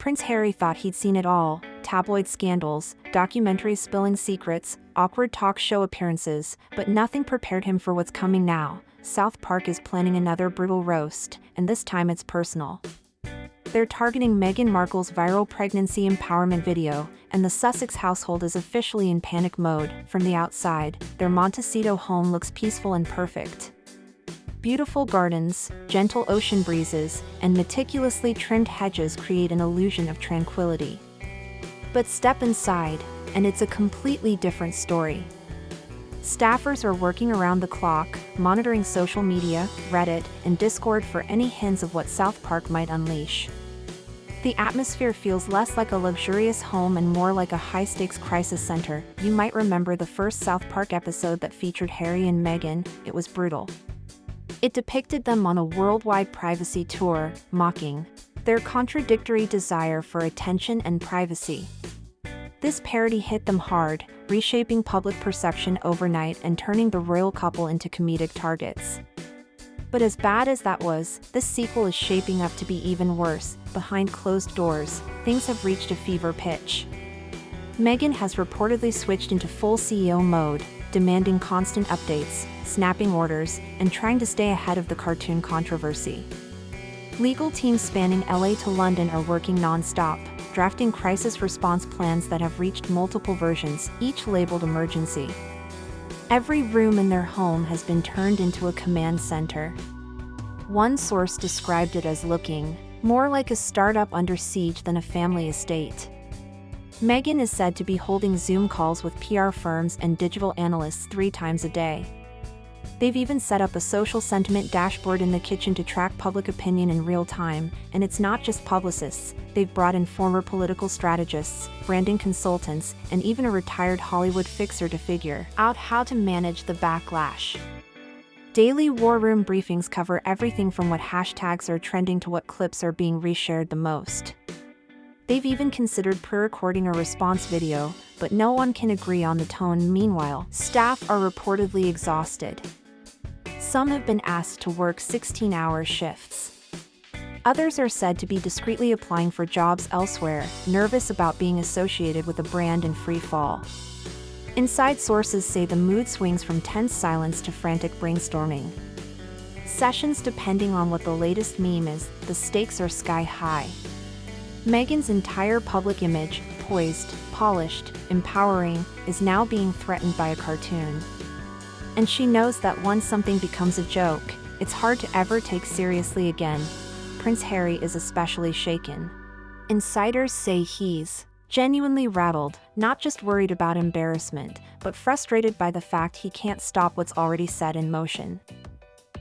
Prince Harry thought he'd seen it all: tabloid scandals, documentaries spilling secrets, awkward talk show appearances, but nothing prepared him for what's coming now. South Park is planning another brutal roast, and this time it's personal. They're targeting Meghan Markle's viral pregnancy empowerment video, and the Sussex household is officially in panic mode. From the outside, their Montecito home looks peaceful and perfect. Beautiful gardens, gentle ocean breezes, and meticulously trimmed hedges create an illusion of tranquility. But step inside, and it's a completely different story. Staffers are working around the clock, monitoring social media, Reddit, and Discord for any hints of what South Park might unleash. The atmosphere feels less like a luxurious home and more like a high-stakes crisis center. You might remember the first South Park episode that featured Harry and Meghan. It was brutal. It depicted them on a worldwide privacy tour, mocking their contradictory desire for attention and privacy. This parody hit them hard, reshaping public perception overnight and turning the royal couple into comedic targets. But as bad as that was, this sequel is shaping up to be even worse. Behind closed doors, things have reached a fever pitch. Meghan has reportedly switched into full CEO mode, demanding constant updates, snapping orders, and trying to stay ahead of the cartoon controversy. Legal teams spanning LA to London are working non-stop, drafting crisis response plans that have reached multiple versions, each labeled emergency. Every room in their home has been turned into a command center. One source described it as looking more like a startup under siege than a family estate. Meghan is said to be holding Zoom calls with PR firms and digital analysts 3 times a day. They've even set up a social sentiment dashboard in the kitchen to track public opinion in real time, and it's not just publicists. They've brought in former political strategists, branding consultants, and even a retired Hollywood fixer to figure out how to manage the backlash. Daily war room briefings cover everything from what hashtags are trending to what clips are being reshared the most. They've even considered pre-recording a response video, but no one can agree on the tone. Meanwhile, staff are reportedly exhausted. Some have been asked to work 16-hour shifts. Others are said to be discreetly applying for jobs elsewhere, nervous about being associated with a brand in free fall. Inside sources say the mood swings from tense silence to frantic brainstorming sessions depending on what the latest meme is. The stakes are sky high. Meghan's entire public image, poised, polished, empowering, is now being threatened by a cartoon. And she knows that once something becomes a joke, it's hard to ever take seriously again. Prince Harry is especially shaken. Insiders say he's genuinely rattled, not just worried about embarrassment, but frustrated by the fact he can't stop what's already set in motion.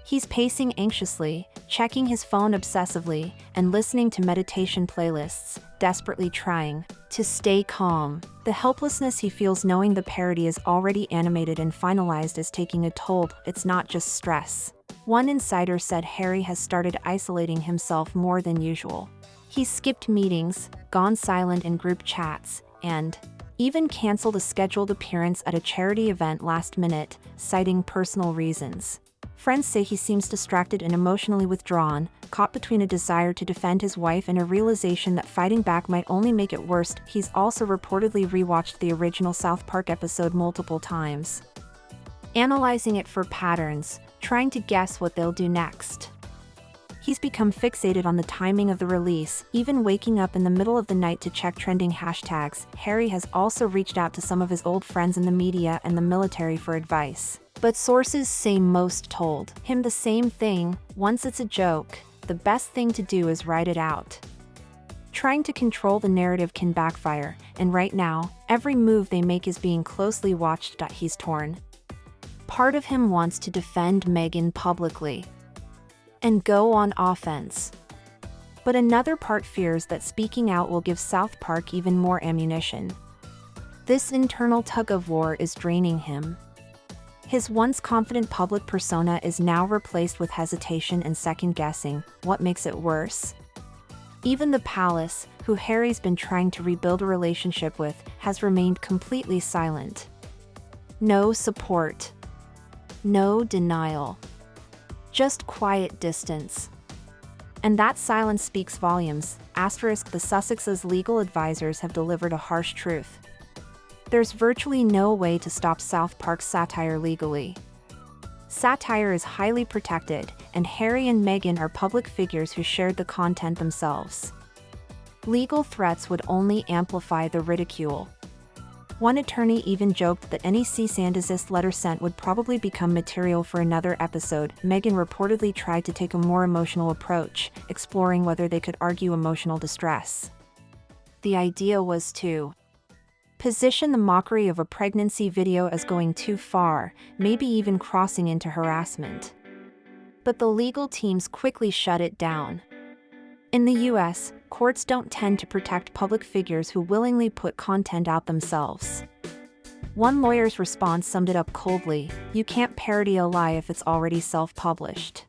He's pacing anxiously, checking his phone obsessively, and listening to meditation playlists, desperately trying to stay calm. The helplessness he feels knowing the parody is already animated and finalized is taking a toll. It's not just stress. One insider said Harry has started isolating himself more than usual. He's skipped meetings, gone silent in group chats, and even canceled a scheduled appearance at a charity event last minute, citing personal reasons. Friends say he seems distracted and emotionally withdrawn, caught between a desire to defend his wife and a realization that fighting back might only make it worse. He's also reportedly rewatched the original South Park episode multiple times, analyzing it for patterns, trying to guess what they'll do next. He's become fixated on the timing of the release, even waking up in the middle of the night to check trending hashtags. Harry has also reached out to some of his old friends in the media and the military for advice. But sources say most told him the same thing: once it's a joke, the best thing to do is write it out. Trying to control the narrative can backfire, and right now, every move they make is being closely watched. He's torn. Part of him wants to defend Meghan publicly and go on offense. But another part fears that speaking out will give South Park even more ammunition. This internal tug-of-war is draining him. His once confident public persona is now replaced with hesitation and second-guessing. What makes it worse? Even the palace, who Harry's been trying to rebuild a relationship with, has remained completely silent. No support. No denial. Just quiet distance. And that silence speaks volumes. Asterisk, the Sussex's legal advisors have delivered a harsh truth. There's virtually no way to stop South Park's satire legally. Satire is highly protected, and Harry and Meghan are public figures who shared the content themselves. Legal threats would only amplify the ridicule. One attorney even joked that any cease and desist letter sent would probably become material for another episode. Meghan reportedly tried to take a more emotional approach, exploring whether they could argue emotional distress. The idea was to position the mockery of a pregnancy video as going too far, maybe even crossing into harassment. But the legal teams quickly shut it down. In the US, courts don't tend to protect public figures who willingly put content out themselves. One lawyer's response summed it up coldly: "You can't parody a lie if it's already self-published."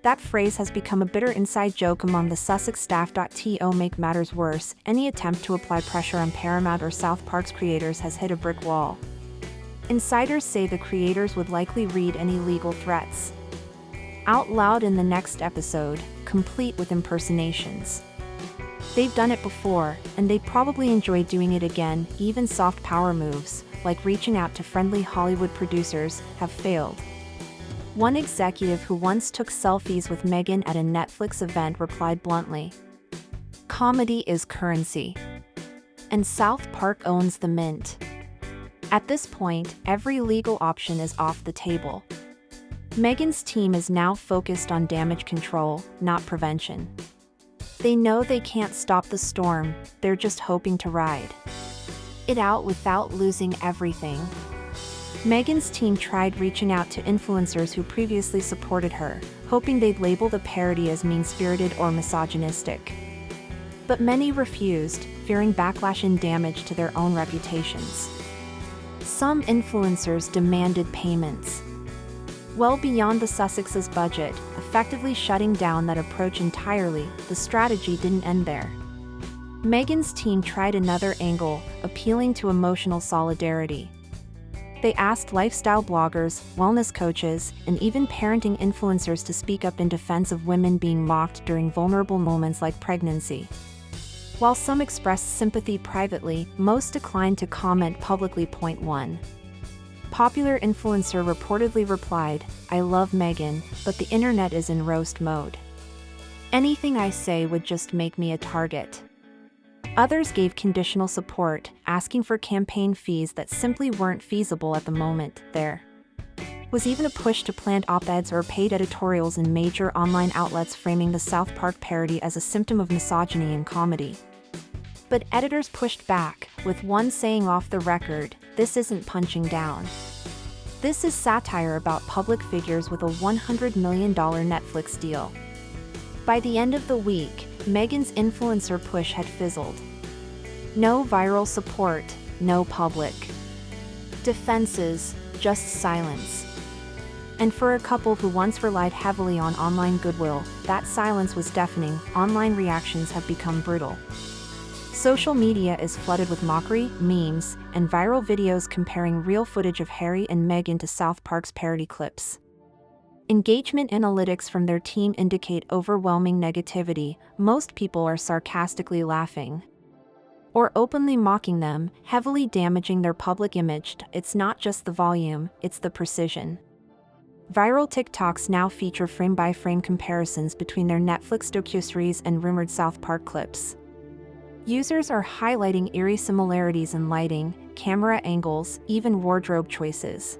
That phrase has become a bitter inside joke among the Sussex staff. To make matters worse, any attempt to apply pressure on Paramount or South Park's creators has hit a brick wall. Insiders say the creators would likely read any legal threats out loud in the next episode, complete with impersonations. They've done it before, and they probably enjoy doing it again. Even soft power moves, like reaching out to friendly Hollywood producers, have failed. One executive who once took selfies with Meghan at a Netflix event replied bluntly, "Comedy is currency. And South Park owns the mint." At this point, every legal option is off the table. Meghan's team is now focused on damage control, not prevention. They know they can't stop the storm, they're just hoping to ride it out without losing everything. Meghan's team tried reaching out to influencers who previously supported her, hoping they'd label the parody as mean-spirited or misogynistic. But many refused, fearing backlash and damage to their own reputations. Some influencers demanded payments well beyond the Sussex's budget, effectively shutting down that approach entirely. The strategy didn't end there. Meghan's team tried another angle, appealing to emotional solidarity. They asked lifestyle bloggers, wellness coaches, and even parenting influencers to speak up in defense of women being mocked during vulnerable moments like pregnancy. While some expressed sympathy privately, most declined to comment publicly. Point 1. Popular influencer reportedly replied, "I love Meghan, but the internet is in roast mode. Anything I say would just make me a target." Others gave conditional support, asking for campaign fees that simply weren't feasible at the moment. There was even a push to plant op-eds or paid editorials in major online outlets framing the South Park parody as a symptom of misogyny in comedy. But editors pushed back, with one saying off the record, "This isn't punching down. This is satire about public figures with a $100 million Netflix deal." By the end of the week, Meghan's influencer push had fizzled. No viral support, no public defenses, just silence. And for a couple who once relied heavily on online goodwill, that silence was deafening. Online reactions have become brutal. Social media is flooded with mockery, memes, and viral videos comparing real footage of Harry and Meghan to South Park's parody clips. Engagement analytics from their team indicate overwhelming negativity. Most people are sarcastically laughing or openly mocking them, heavily damaging their public image. It's not just the volume, it's the precision. Viral TikToks now feature frame-by-frame comparisons between their Netflix docuseries and rumored South Park clips. Users are highlighting eerie similarities in lighting, camera angles, even wardrobe choices.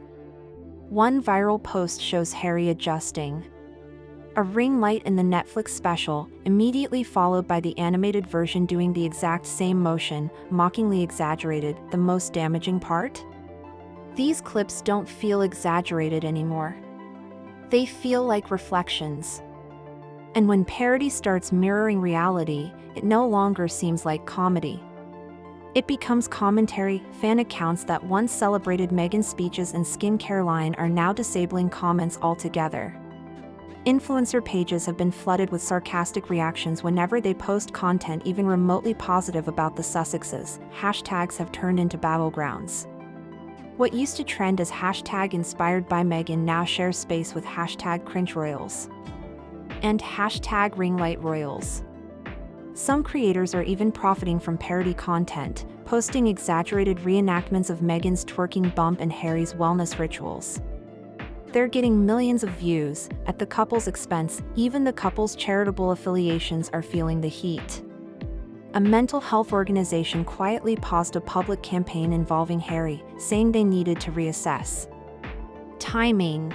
One viral post shows Harry adjusting a ring light in the Netflix special, immediately followed by the animated version doing the exact same motion, mockingly exaggerated. The most damaging part? These clips don't feel exaggerated anymore. They feel like reflections. And when parody starts mirroring reality, it no longer seems like comedy. It becomes commentary. Fan accounts that once celebrated Meghan's speeches and skincare line are now disabling comments altogether. Influencer pages have been flooded with sarcastic reactions whenever they post content even remotely positive about the Sussexes. Hashtags have turned into battlegrounds. What used to trend as hashtag inspired by Meghan now shares space with hashtag cringe royals and hashtag ringlight royals. Some creators are even profiting from parody content, posting exaggerated reenactments of Meghan's twerking bump and Harry's wellness rituals. They're getting millions of views, at the couple's expense. Even the couple's charitable affiliations are feeling the heat. A mental health organization quietly paused a public campaign involving Harry, saying they needed to reassess timing.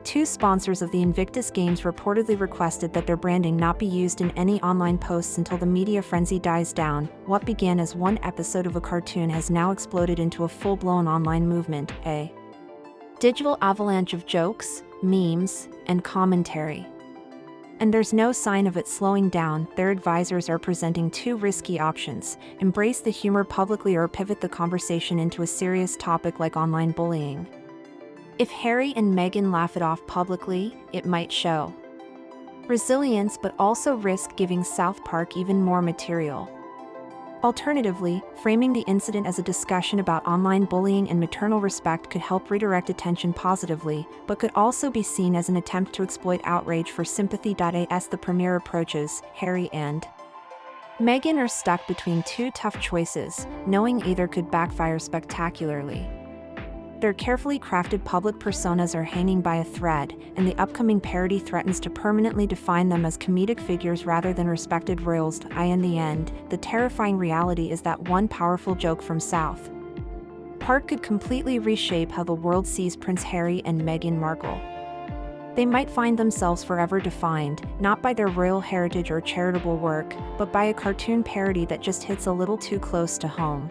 Two sponsors of the Invictus Games reportedly requested that their branding not be used in any online posts until the media frenzy dies down. What began as one episode of a cartoon has now exploded into a full-blown online movement, a digital avalanche of jokes, memes, and commentary. And there's no sign of it slowing down. Their advisors are presenting two risky options: embrace the humor publicly or pivot the conversation into a serious topic like online bullying. If Harry and Meghan laugh it off publicly, it might show resilience but also risk giving South Park even more material. Alternatively, framing the incident as a discussion about online bullying and maternal respect could help redirect attention positively, but could also be seen as an attempt to exploit outrage for sympathy. As the premiere approaches, Harry and Meghan are stuck between two tough choices, knowing either could backfire spectacularly. Their carefully crafted public personas are hanging by a thread, and the upcoming parody threatens to permanently define them as comedic figures rather than respected royals. In the end, the terrifying reality is that one powerful joke from South Park could completely reshape how the world sees Prince Harry and Meghan Markle. They might find themselves forever defined, not by their royal heritage or charitable work, but by a cartoon parody that just hits a little too close to home.